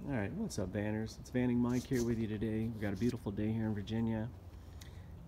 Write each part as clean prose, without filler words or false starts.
Alright, what's up, Vanners? It's Vanning Mike here with you today. We've got a beautiful day here in Virginia.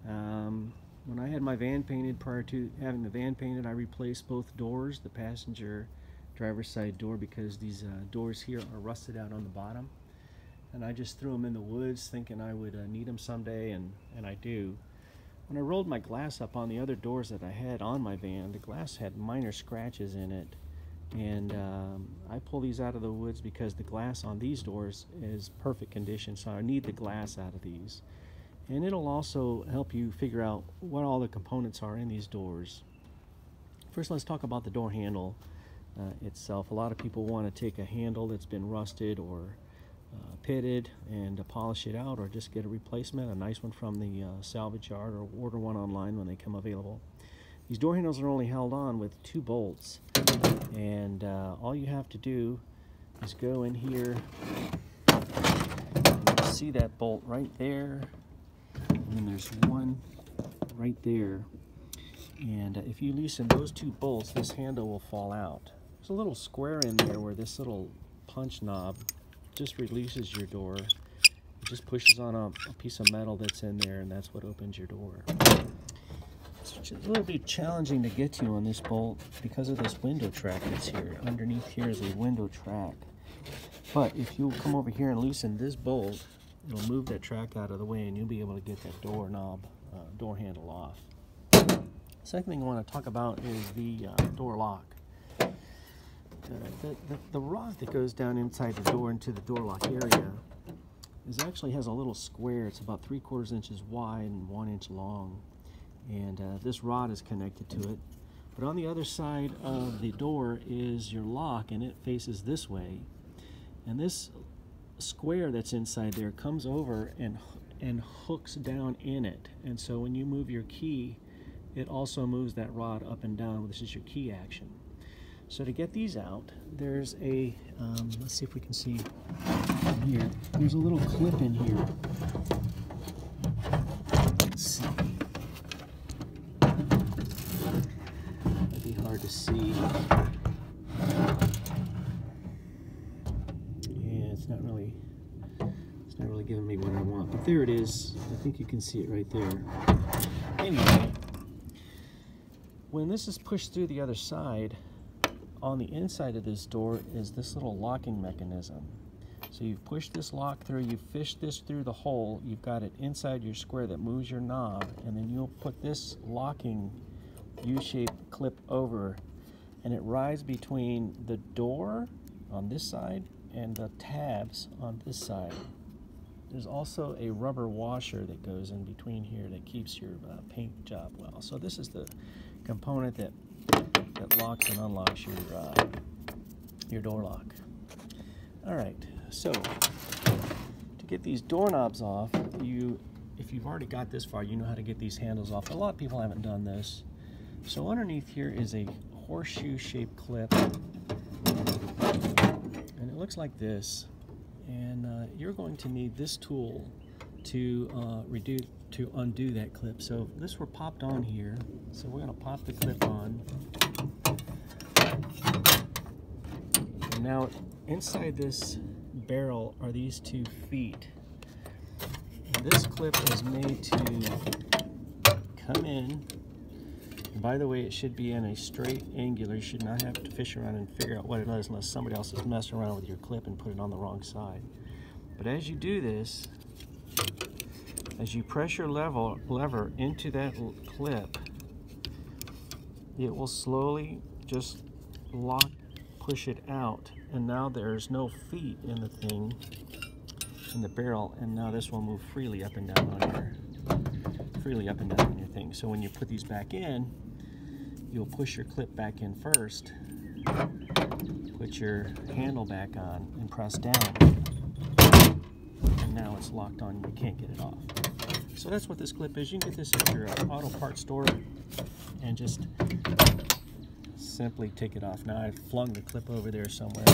When I had my van painted, prior to having the van painted, I replaced both doors, the passenger driver's side door, because these doors here are rusted out on the bottom. And I just threw them in the woods thinking I would need them someday, and I do. When I rolled my glass up on the other doors that I had on my van, the glass had minor scratches in it. And I pull these out of the woods because the glass on these doors is perfect condition, so I need the glass out of these. And it'll also help you figure out what all the components are in these doors. First, let's talk about the door handle itself. A lot of people want to take a handle that's been rusted or pitted and polish it out, or just get a replacement, a nice one from the salvage yard, or order one online when they come available. These door handles are only held on with 2 bolts, and all you have to do is go in here, and you'll see that bolt right there, and then there's one right there. And if you loosen those 2 bolts, this handle will fall out. There's a little square in there where this little punch knob just releases your door. It just pushes on a piece of metal that's in there, and that's what opens your door. It's a little bit challenging to get to on this bolt because of this window track that's here. Underneath here is a window track. But if you come over here and loosen this bolt, it'll move that track out of the way, and you'll be able to get that door handle off. Second thing I want to talk about is the door lock. The rod that goes down inside the door into the door lock area actually has a little square. It's about 3/4 inches wide and 1 inch long. And this rod is connected to it. But on the other side of the door is your lock, and it faces this way. And this square that's inside there comes over and hooks down in it. And so when you move your key, it also moves that rod up and down. This is your key action. So to get these out, there's a, let's see if we can see here. There's a little clip in here. Let's see. It'd be hard to see. Yeah, it's not really giving me what I want. But there it is. I think you can see it right there. Anyway, when this is pushed through the other side, on the inside of this door is this little locking mechanism. So you've pushed this lock through, you've fished this through the hole, you've got it inside your square that moves your knob, and then you'll put this locking U-shaped clip over, and it rides between the door on this side and the tabs on this side. There's also a rubber washer that goes in between here that keeps your paint job well. So this is the component that locks and unlocks your door lock. Alright, so to get these doorknobs off, if you've already got this far, you know how to get these handles off. A lot of people haven't done this. So underneath here is a horseshoe shaped clip, and it looks like this. And you're going to need this tool to undo that clip. So if this were popped on here, so we're going to pop the clip on. And now inside this barrel are these 2 feet. And this clip is made to come in. And by the way, it should be in a straight angular. You should not have to fish around and figure out what it is unless somebody else is messing around with your clip and put it on the wrong side. But as you do this, as you press your lever into that clip, it will slowly just push it out. And now there's no feet in the thing, in the barrel, and now this will move freely up and down on your thing. So when you put these back in, you'll push your clip back in first, put your handle back on, and press down. And now it's locked on, you can't get it off. So that's what this clip is. You can get this at your auto parts store and just simply take it off. Now I've flung the clip over there somewhere.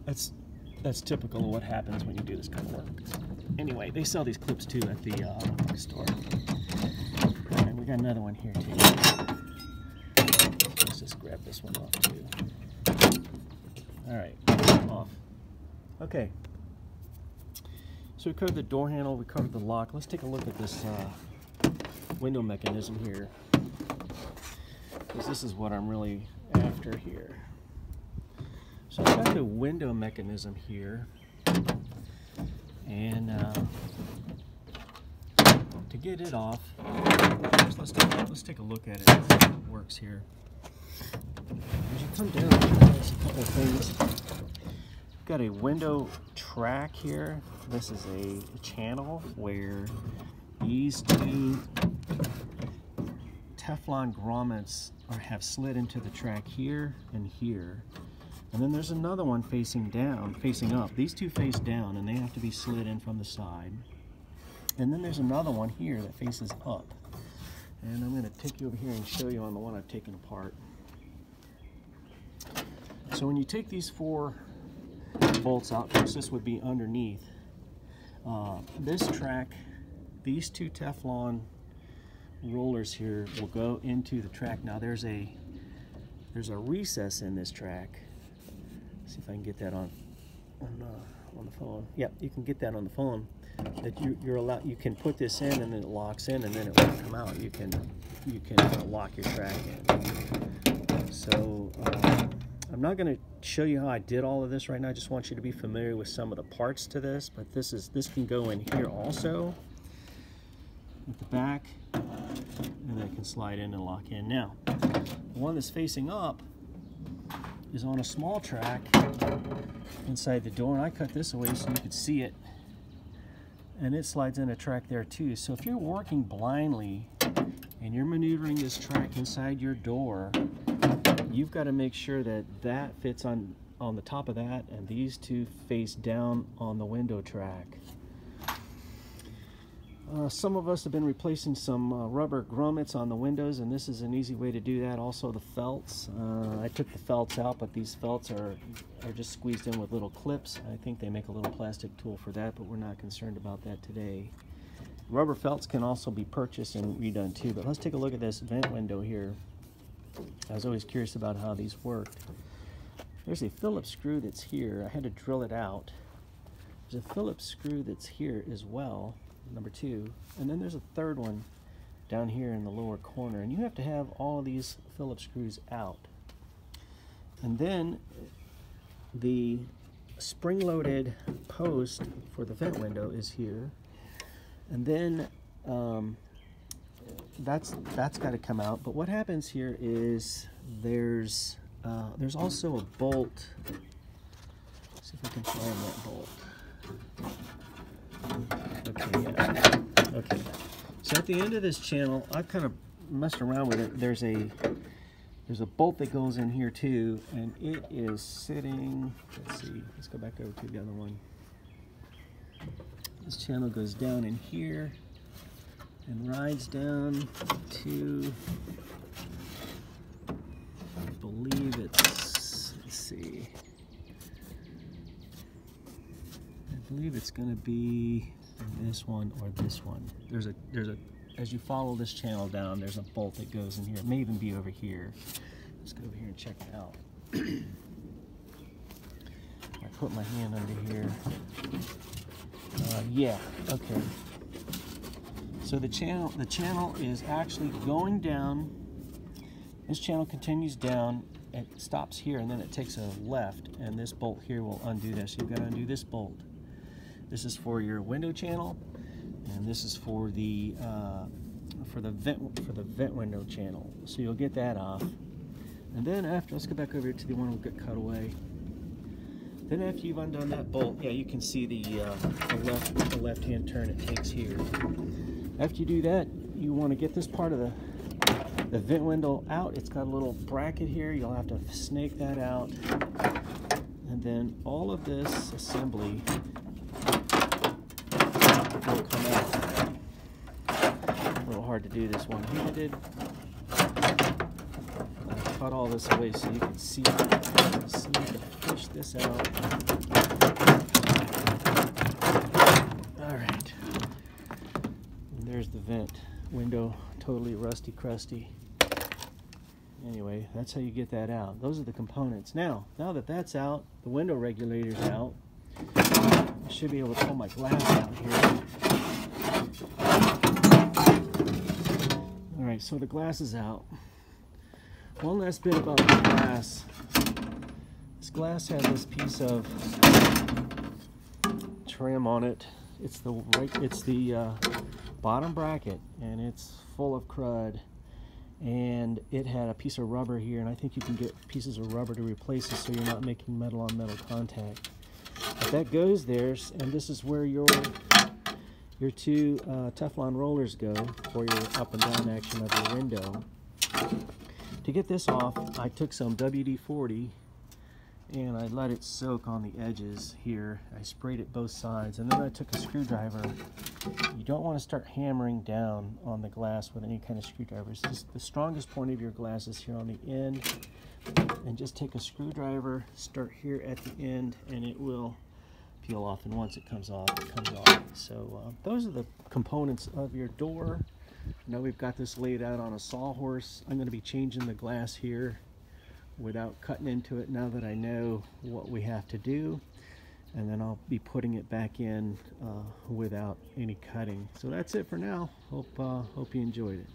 That's typical of what happens when you do this kind of work. Anyway, they sell these clips too at the auto parts store. And we got another one here too. Let's just grab this one off too. All right, off. Okay, So we covered the door handle, we covered the lock. Let's take a look at this window mechanism here, because this is what I'm really after here. So I've got the window mechanism here, and to get it off, let's take a look at it, how it works here. As you come down, there's a couple of things. We've got a window track here. This is a channel where these two Teflon grommets have slid into the track here and here. And then there's another one facing down, facing up. These two face down, and they have to be slid in from the side. And then there's another one here that faces up. And I'm going to take you over here and show you on the one I've taken apart. So when you take these 4 bolts out, first this would be underneath. This track, these 2 Teflon rollers here will go into the track. Now there's a recess in this track. Let's see if I can get that on the phone. Yep, you can get that on the phone. That you're allowed. You can put this in, and then it locks in, and then it won't come out. You can lock your track in. So I'm not going to show you how I did all of this right now. I just want you to be familiar with some of the parts to this. But this can go in here also at the back, and then it can slide in and lock in. Now, the one that's facing up is on a small track inside the door, and I cut this away so you could see it, and it slides in a track there too. So if you're working blindly and you're maneuvering this track inside your door, you've got to make sure that that fits on the top of that, and these two face down on the window track. Some of us have been replacing some rubber grommets on the windows, and this is an easy way to do that. Also the felts. I took the felts out, but these felts are just squeezed in with little clips. I think they make a little plastic tool for that, but we're not concerned about that today. Rubber felts can also be purchased and redone too, but let's take a look at this vent window here. I was always curious about how these worked. There's a Phillips screw that's here. I had to drill it out. There's a Phillips screw that's here as well, number 2, and then there's a third one down here in the lower corner, and you have to have all of these Phillips screws out. And then the spring-loaded post for the vent window is here, and then that's got to come out. But what happens here is there's also a bolt. Let's see if I can find that bolt. Okay, yeah. Okay. So at the end of this channel, I've kind of messed around with it. There's a bolt that goes in here too, and it is sitting. Let's see. Let's go back over to the other one. This channel goes down in here and rides down to, I believe it's, let's see, I believe it's going to be this one or this one. There's a as you follow this channel down, there's a bolt that goes in here. It may even be over here. Let's go over here and check it out. I put my hand under here. Yeah, okay. So the channel is actually going down. This channel continues down. It stops here, and then it takes a left, and this bolt here will undo this. So you've got to undo this bolt. This is for your window channel, and this is for the vent window channel. So you'll get that off, and then after, let's go back over to the one we'll get cut away. Then after you've undone that bolt, yeah, you can see the left-hand turn it takes here. After you do that, you want to get this part of the vent window out. It's got a little bracket here. You'll have to snake that out, and then all of this assembly will come out. A little hard to do this one-handed. I'll cut all this away so you can see to push this out. All right. And there's the vent window, totally rusty crusty. Anyway, that's how you get that out. Those are the components. Now that that's out, the window regulator's out. I should be able to pull my glass out here. Alright, so the glass is out. One last bit about the glass. This glass has this piece of trim on it. It's the bottom bracket, and it's full of crud. And it had a piece of rubber here, and I think you can get pieces of rubber to replace it so you're not making metal on metal contact. But that goes there, and this is where your two Teflon rollers go for your up and down action of your window. To get this off, I took some WD-40 and I let it soak on the edges here. I sprayed it both sides, and then I took a screwdriver. You don't want to start hammering down on the glass with any kind of screwdrivers. The strongest point of your glass is here on the end, and just take a screwdriver, start here at the end, and it will peel off, and once it comes off, it comes off. So those are the components of your door. Now we've got this laid out on a sawhorse. I'm going to be changing the glass here without cutting into it now that I know what we have to do, and then I'll be putting it back in without any cutting. So that's it for now. Hope you enjoyed it.